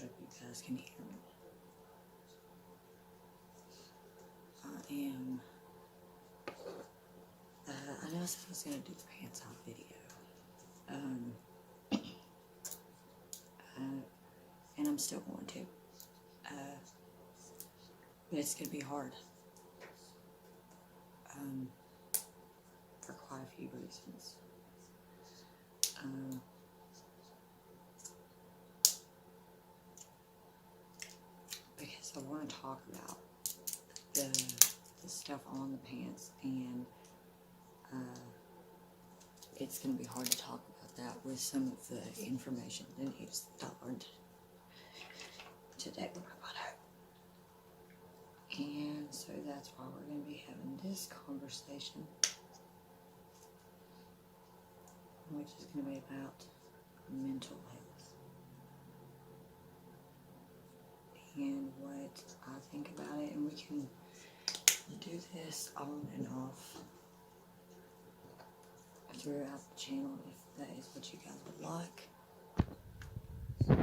hope you guys can hear me. I know I said I was going to do the pants off video. And I'm still going to. But it's going to be hard. For quite a few reasons. Because I want to talk about the stuff on the pants, and it's going to be hard to talk about that with some of the information and news that I learned today when I got home. And so that's why we're going to be having this conversation, which is going to be about mental health and what I think about it, and we can do this on and off throughout the channel if that is what you guys would like. I'm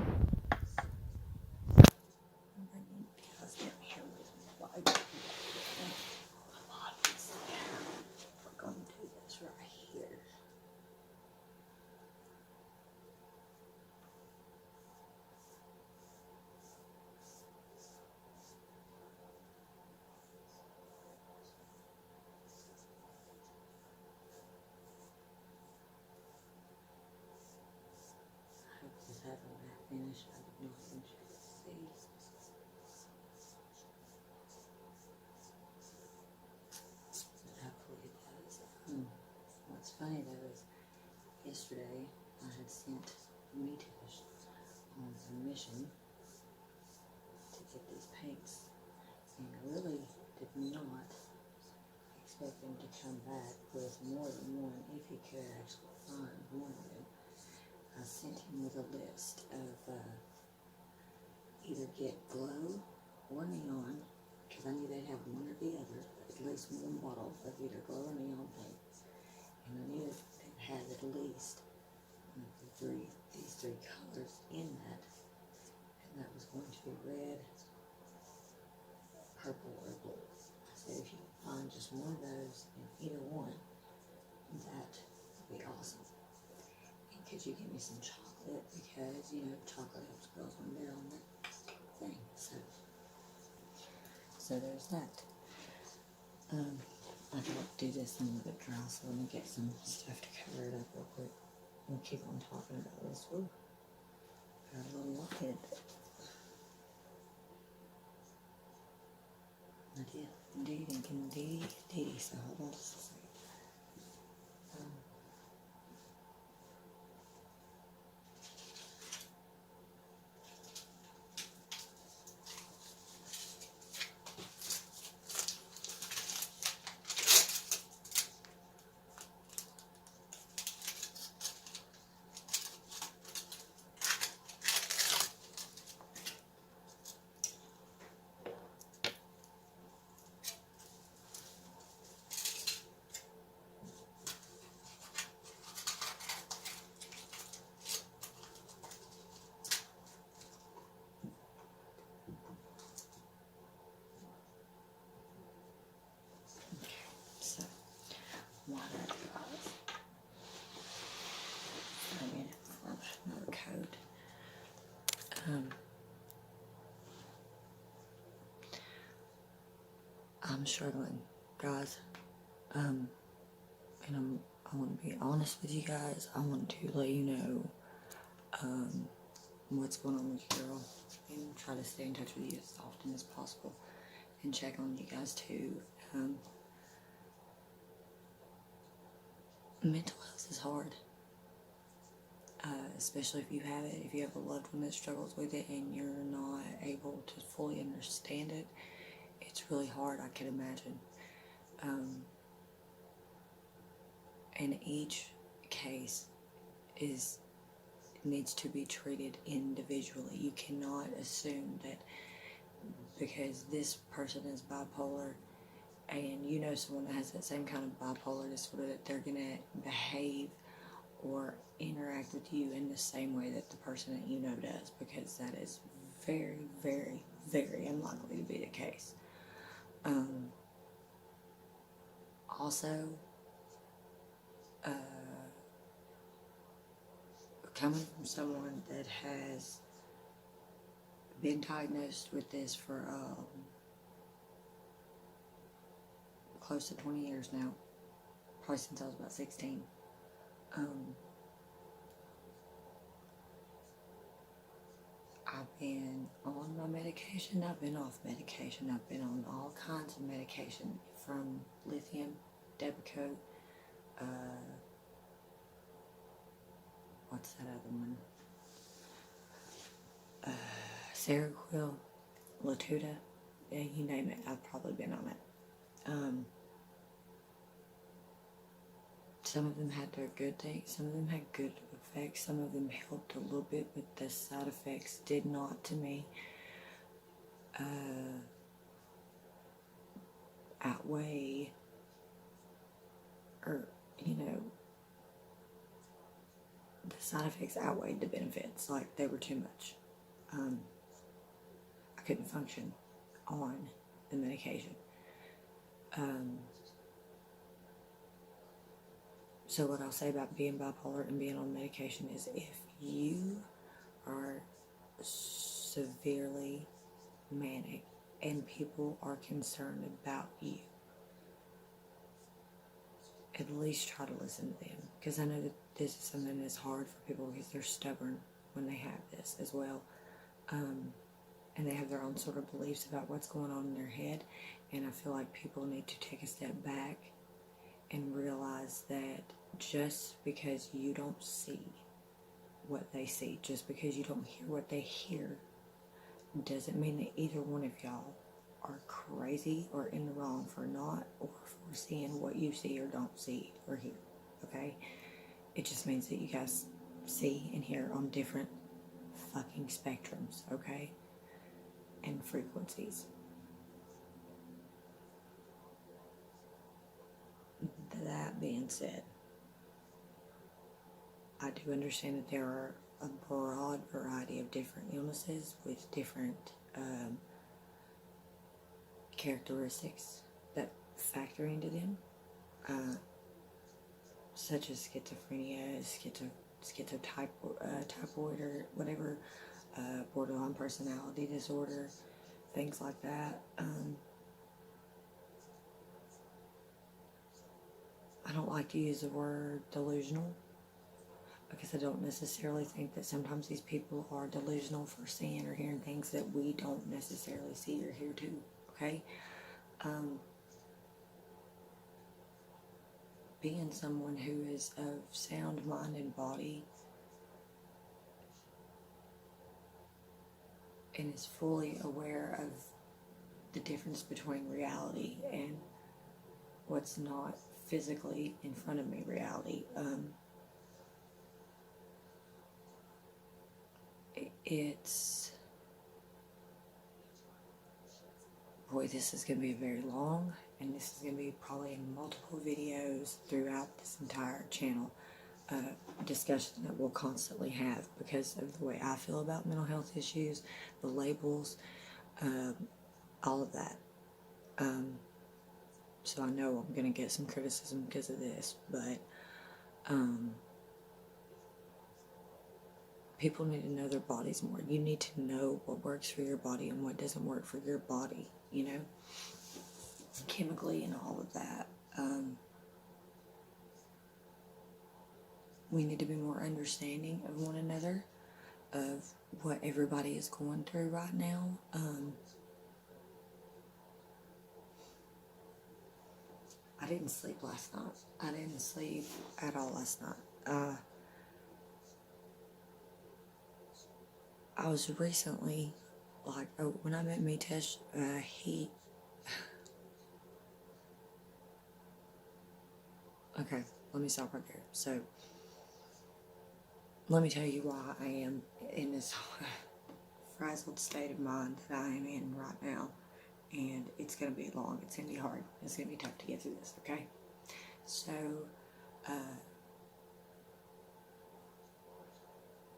bringing you guys down here with me while I do this. We're going to do this right here. I hope this hasn't been finished. I did not want you to see. But hopefully it does. What's funny though is yesterday I had sent Mitish on a mission to get these paints, and I really did not expect him to come back with more than one if he could actually find one of them. I sent him with a list of either get glow or neon, because I knew they'd have one or the other, at least one bottle of either glow or neon paint. And I knew it had at least these three colors in that, and that was going to be red, purple, or blue. I said if you can find just one of those in either one, that would be awesome. And could you give me some chocolate, because you know chocolate helps girls when they're on that thing. So there's that. I thought do this a little bit dry, so let me get some stuff to cover it up real quick. We'll keep on talking about this. Ooh, got a little light. I did indeed. So hold on just a second. So, water dries. I mean, another coat. I'm struggling, guys. And I want to be honest with you guys. I want to let you know, what's going on with your girl, and try to stay in touch with you as often as possible, and check on you guys too. Mental health is hard, especially if you have it. If you have a loved one that struggles with it and you're not able to fully understand it, it's really hard, I can imagine. And each case needs to be treated individually. You cannot assume that because this person is bipolar and you know someone that has that same kind of bipolar disorder that they're going to behave or interact with you in the same way that the person that you know does, because that is very, very, very unlikely to be the case. Also, coming from someone that has been diagnosed with this for close to 20 years now, probably since I was about 16. I've been on my medication, I've been off medication, I've been on all kinds of medication, from lithium, Depakote, what's that other one? Seroquel, Latuda, yeah, you name it, I've probably been on it. Some of them had their good things, some of them had good effects, some of them helped a little bit, but the side effects did not, to me, outweigh, or, the side effects outweighed the benefits. Like, they were too much. I couldn't function on the medication. So what I'll say about being bipolar and being on medication is, if you are severely manic and people are concerned about you, at least try to listen to them. Because I know that this is something that's hard for people because they're stubborn when they have this as well. And they have their own sort of beliefs about what's going on in their head. And I feel like people need to take a step back and realize that just because you don't see what they see, just because you don't hear what they hear, doesn't mean that either one of y'all are crazy or in the wrong for not, or for seeing what you see or don't see or hear, okay? It just means that you guys see and hear on different fucking spectrums, okay? And frequencies. That being said, I do understand that there are a broad variety of different illnesses with different characteristics that factor into them, such as schizophrenia, typhoid or whatever, borderline personality disorder, things like that. I don't like to use the word delusional, because I don't necessarily think that sometimes these people are delusional for seeing or hearing things that we don't necessarily see or hear too, okay? Being someone who is of sound mind and body and is fully aware of the difference between reality and what's not physically in front of me, reality, it's, boy, this is going to be very long, and this is going to be probably in multiple videos throughout this entire channel, discussion that we'll constantly have because of the way I feel about mental health issues, the labels, all of that. So I know I'm going to get some criticism because of this, but people need to know their bodies more. You need to know what works for your body and what doesn't work for your body, you know, chemically and all of that. We need to be more understanding of one another, of what everybody is going through right now. I didn't sleep last night. I didn't sleep at all last night. I was recently, like, when I met Mitesh, okay, let me stop right there. So, let me tell you why I am in this frazzled state of mind that I am in right now. And it's going to be long, it's going to be hard, it's going to be tough to get through this, okay? So,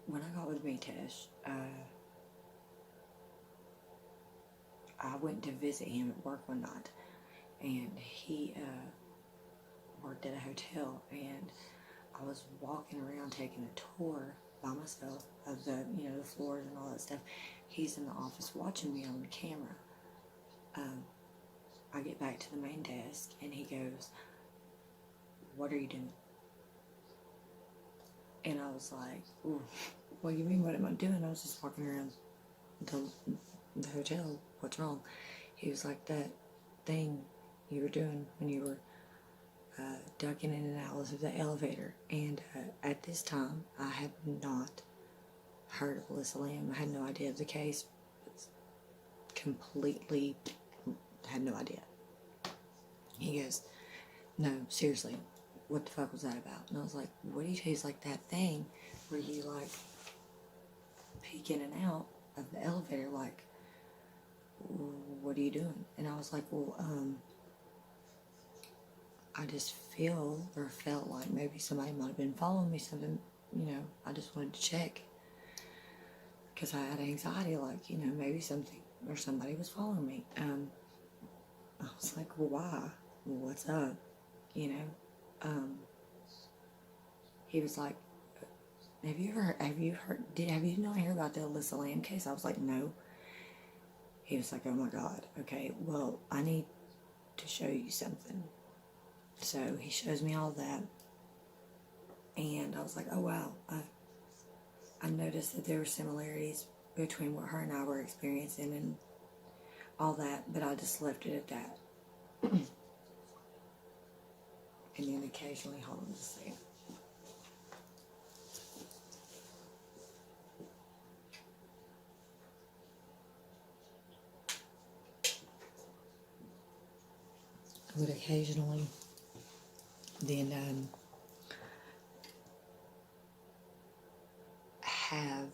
when I got with Mitesh, I went to visit him at work one night, and he worked at a hotel, and I was walking around taking a tour by myself of the, the floors and all that stuff. He's in the office watching me on the camera. I get back to the main desk, and he goes, "What are you doing?" And I was like, "Ooh, what do you mean, what am I doing?" I was just walking around the hotel. What's wrong? He was like, "That thing you were doing when you were ducking in and out of the elevator." And at this time, I had not heard of Elisa Lam. I had no idea of the case. Completely had no idea. He goes, "No, seriously, what the fuck was that about?" And I was like, "What do you taste like that thing where you like peek in and out of the elevator? Like, what are you doing?" And I was like, "Well, I just feel or felt like maybe somebody might have been following me, something, I just wanted to check because I had anxiety, like, maybe something or somebody was following me." I was like, "Well, why? Well, what's up?" He was like, have you not heard about the Elisa Lam case?" I was like, "No." He was like, "Oh my God, okay, well, I need to show you something." So he shows me all that, and I was like, "Oh wow, I noticed that there were similarities between what her and I were experiencing and all that," but I just left it at that. And then occasionally, hold on just a second. I would occasionally then have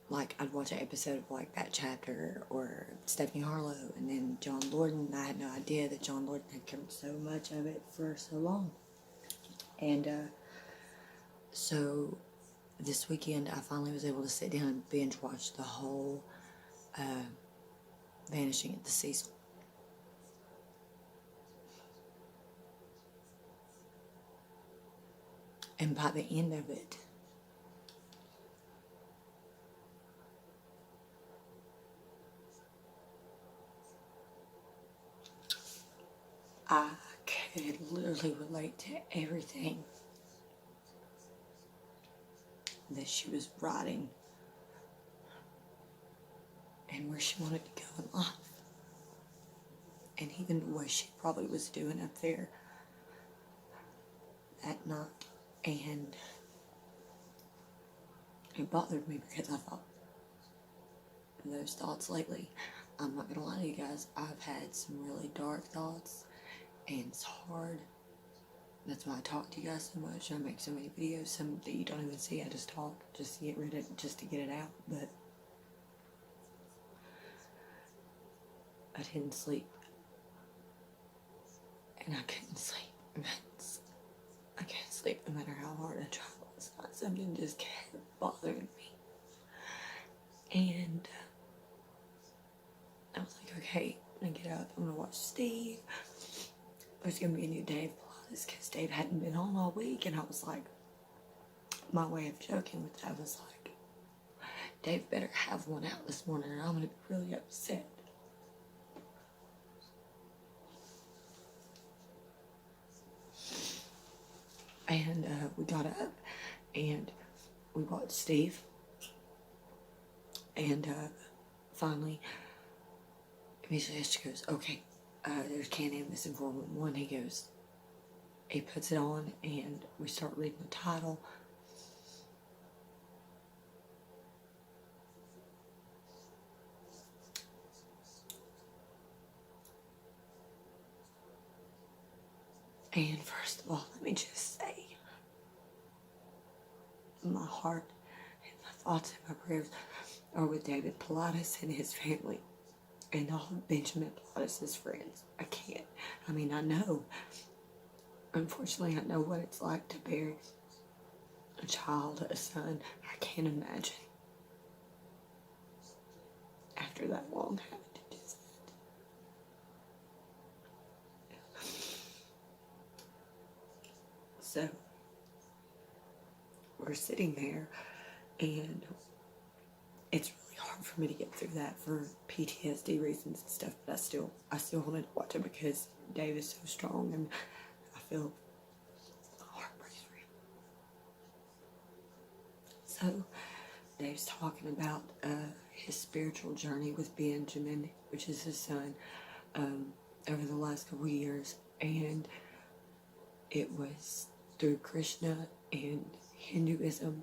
like I'd watch an episode of like that chapter or Stephanie Harlow, and then John Lorden. I had no idea that John Lorden had covered so much of it for so long. And so this weekend I finally was able to sit down and binge watch the whole Vanishing at the Cecil. And by the end of it, I could literally relate to everything that she was writing and where she wanted to go in life. And even what she probably was doing up there that night. And it bothered me because I thought those thoughts lately, I'm not gonna lie to you guys, I've had some really dark thoughts, and it's hard. That's why I talk to you guys so much. I make so many videos, some that you don't even see. I just talk just to get rid of it, just to get it out. But I didn't sleep, and I couldn't sleep. I can't sleep no matter how hard I try. Last night, something just kept bothering me, and I was like, okay, I'm gonna get up. I'm gonna watch Steve. There's gonna be a new day of Paulides because Dave hadn't been on all week, and I was like, my way of joking with that was like, Dave better have one out this morning, or I'm gonna be really upset. And we got up and we watched Steve, and finally Mr. Esther goes, okay, there's Can-Am missing 411. He puts it on, and we start reading the title. And first of all, let me just say, my heart and my thoughts and my prayers are with David Paulides and his family and all of Benjamin Paulides' friends. I know, unfortunately, I know what it's like to bury a child, a son. I can't imagine. after that long having to do that. So we're sitting there, and it's really hard for me to get through that for PTSD reasons and stuff, but I still wanted to watch it because Dave is so strong, and I feel heartbreak for him. So Dave's talking about his spiritual journey with Benjamin, which is his son, over the last couple of years, and it was through Krishna and Hinduism,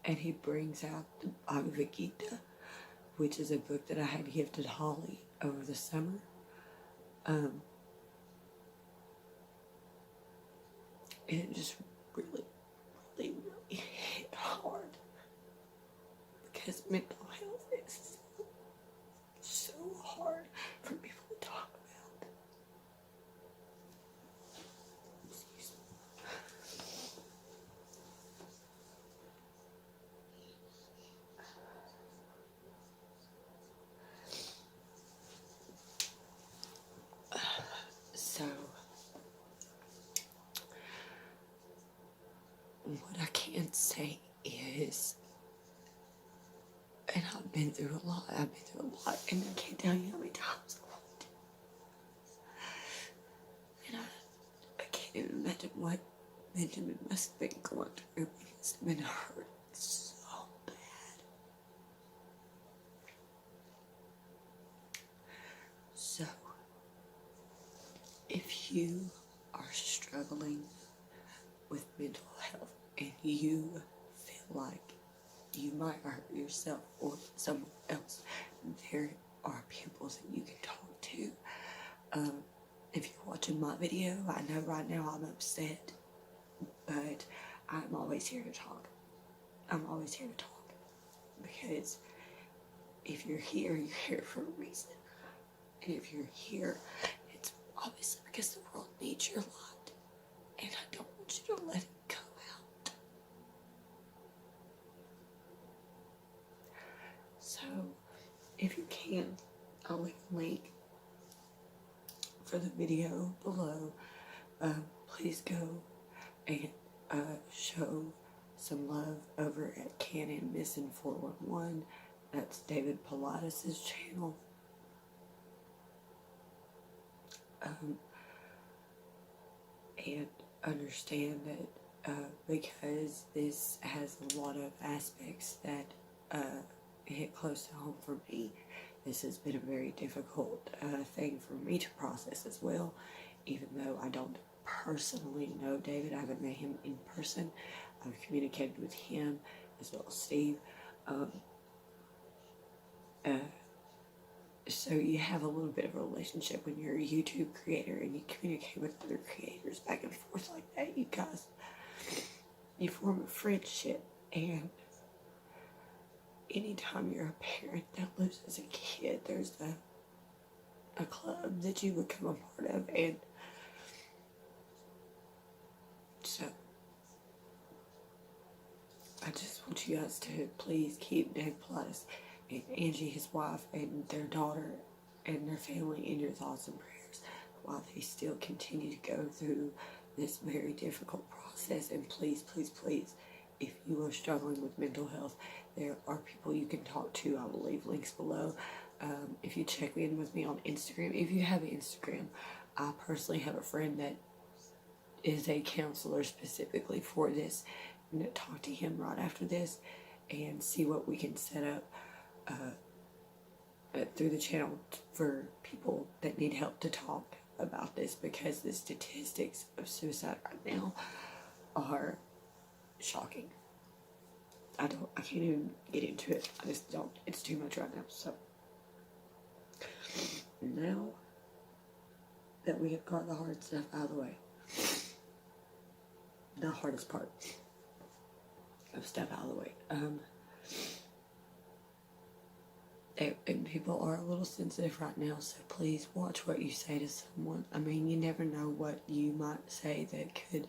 and he brings out the Bhagavad Gita, which is a book that I had gifted Holly over the summer. It just really hit hard because mental health is so hard for people to talk about. Excuse me. So, what I can say is, and I've been through a lot, and I can't tell you how many times I want to. And I can't even imagine what Benjamin must have been going through. He must have been hurt so bad. So, if you are struggling with mental health and you feel like you might hurt yourself or someone else, there are people that you can talk to. If you're watching my video, I know right now I'm upset, but I'm always here to talk. I'm always here to talk, because if you're here for a reason. And if you're here, it's obviously because the world needs your light, and I don't want you to let it go out. So, if you can, I'll leave a link for the video below. Please go and show some love over at Canon Missing 411. That's David Paulides' channel. And understand that because this has a lot of aspects that hit close to home for me, this has been a very difficult thing for me to process as well. Even though I don't personally know David, I haven't met him in person. I've communicated with him as well as Steve. So you have a little bit of a relationship when you're a YouTube creator and you communicate with other creators back and forth like that. You guys, you form a friendship, and anytime you're a parent that loses a kid, there's a club that you become a part of, and so I just want you guys to please keep Dave Paulides and Angie, his wife, and their daughter and their family in your thoughts and prayers while they still continue to go through this very difficult process. And please, please, please, if you are struggling with mental health, there are people you can talk to. I will leave links below. If you check in with me on Instagram, if you have Instagram, I personally have a friend that is a counselor specifically for this. I'm going to talk to him right after this and see what we can set up through the channel for people that need help to talk about this, because the statistics of suicide right now are shocking. I can't even get into it. I just don't. It's too much right now. So now that we have got the hard stuff out of the way, the hardest part of stuff out of the way, and people are a little sensitive right now, so please watch what you say to someone. I mean, you never know what you might say that could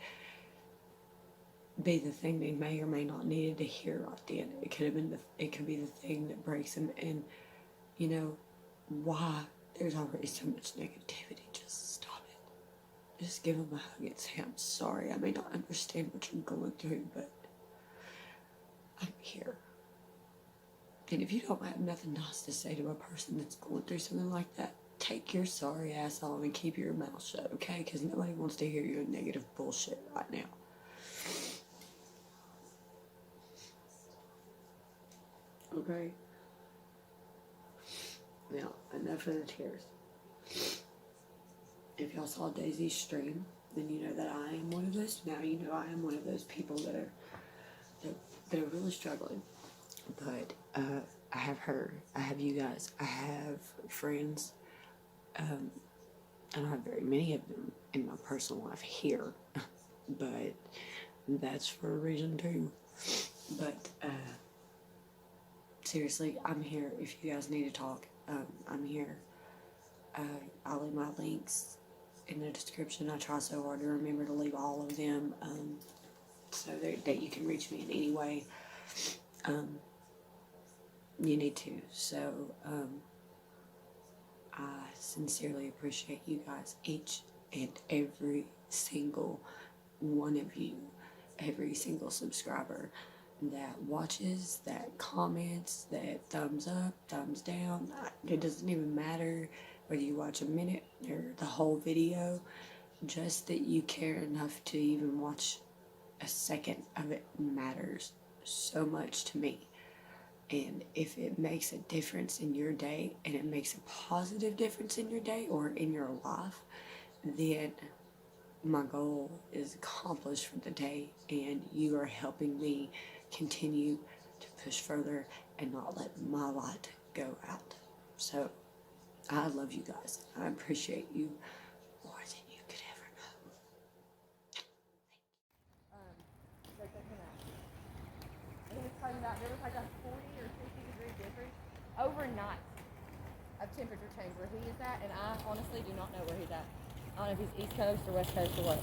be the thing they may or may not needed to hear right then. It could have been it could be the thing that breaks them. And you know why? There's already so much negativity. Just stop it. Just give them a hug and say, I'm sorry. I may not understand what you're going through, but I'm here. And if you don't have nothing nice to say to a person that's going through something like that, take your sorry ass on and keep your mouth shut, okay? Because nobody wants to hear your negative bullshit right now. Okay? Now, enough of the tears. If y'all saw Daisy's stream, then you know that I am one of those. Now you know I am one of those people that are really struggling. But I have her, I have you guys, I have friends, and I have very many of them in my personal life here. But that's for a reason too. But seriously, I'm here if you guys need to talk. I'm here. I'll leave my links in the description. I try so hard to remember to leave all of them, so that you can reach me in any way you need to. So I sincerely appreciate you guys, each and every single one of you, every single subscriber that watches, that comments, that thumbs up, thumbs down. It doesn't even matter whether you watch a minute or the whole video, just that you care enough to even watch a second of it matters so much to me. And if it makes a difference in your day, and it makes a positive difference in your day or in your life, then my goal is accomplished for the day, and you are helping me continue to push further and not let my light go out. So I love you guys. I appreciate you more than you could ever know. He was talking about there was like a 40 or 50 degree difference overnight of temperature change where he is at, and I honestly do not know where he's at. I don't know if he's East Coast or West Coast or what.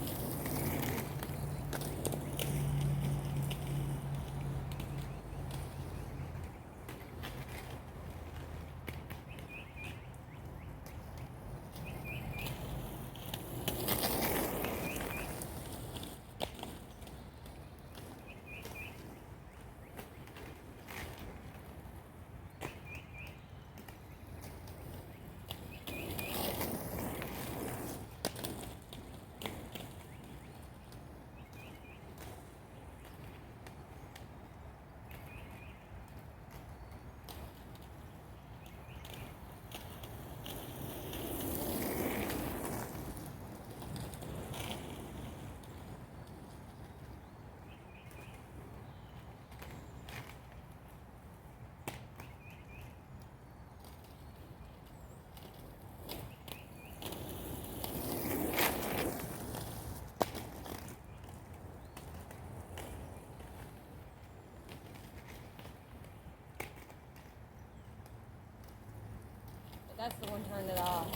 That's the one turn that I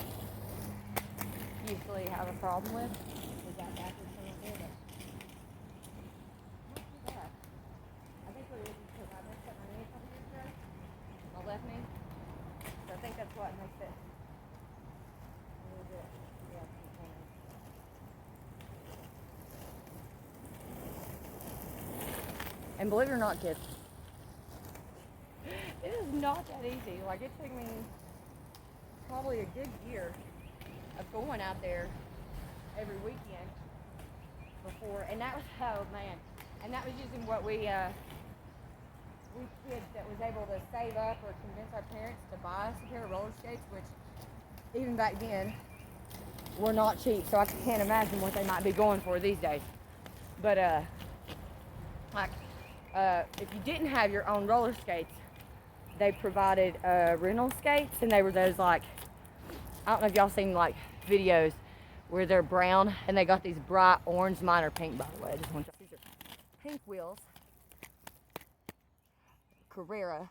usually have a problem with. Is that backwards turn right there? But not too bad. I think what it is because I messed up my knee a couple years ago, my left knee. So I think that's what makes it a little bit. Yeah. And believe it or not, kids, it is not that easy. Like, it took me probably a good year of going out there every weekend before, and that was, oh man, and that was using what we kids that was able to save up or convince our parents to buy us a pair of roller skates, which even back then were not cheap, so I can't imagine what they might be going for these days. But if you didn't have your own roller skates, they provided rental skates, and they were those, like, I don't know if y'all seen like videos where they're brown and they got these bright orange. Mine are pink, by the way. I just want these are pink wheels, Carrera,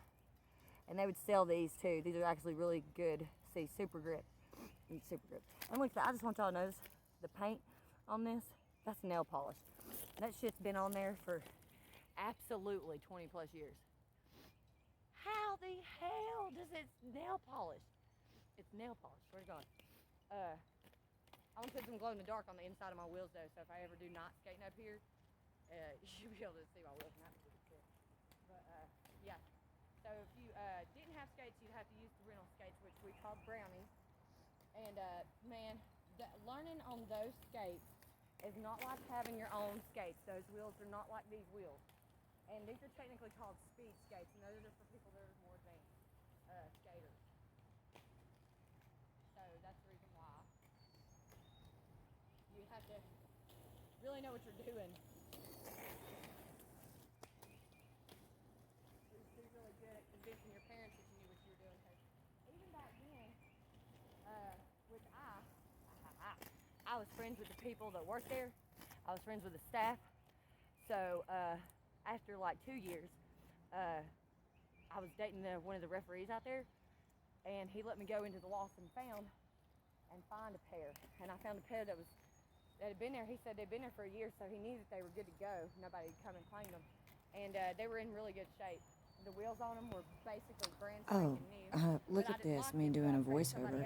and they would sell these too. These are actually really good. See, super grip, super grip. And look, I just want y'all to notice the paint on this. That's nail polish. That shit's been on there for absolutely 20 plus years. How the hell does it nail polish? It's nail polish, swear to God. I'm gonna put some glow in the dark on the inside of my wheels though, so if I ever do not skating up here, you should be able to see my wheels and that would be cool. But yeah, so if you didn't have skates, you'd have to use the rental skates, which we called brownies. And man, learning on those skates is not like having your own skates. Those wheels are not like these wheels. And these are technically called speed skates, and those are for people that are more advanced skaters. So that's the reason why you have to really know what you're doing. Be really good at convincing your parents that you knew what you were doing. Because even back then, which I was friends with the people that worked there. I was friends with the staff. So after like 2 years, I was dating one of the referees out there, and he let me go into the lost and found and find a pair. And I found a pair that had been there. He said they'd been there for a year, so he knew that they were good to go. Nobody had come and claimed them, and they were in really good shape. The wheels on them were basically brand spanking new. Look at this, me doing a voiceover.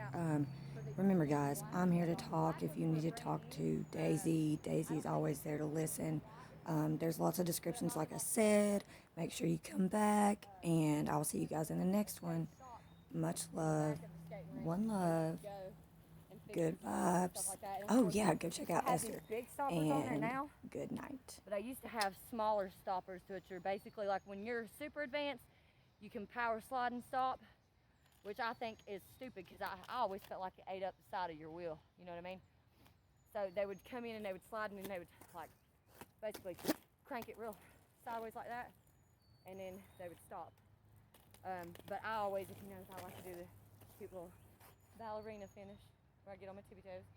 Remember guys, I'm here to talk if you need to talk to Daisy. Daisy's always there to listen. There's lots of descriptions like I said. Make sure you come back, and I will see you guys in the next one. Much love. One love. Good vibes. Oh yeah, go check out Esther. And good night. But I used to have smaller stoppers, which are basically like when you're super advanced, you can power slide and stop, which I think is stupid because I always felt like it ate up the side of your wheel. You know what I mean? So they would come in and they would slide, and then they would like basically crank it real sideways like that, and then they would stop. But I always, if you notice, I like to do the cute little ballerina finish where I get on my tippy toes.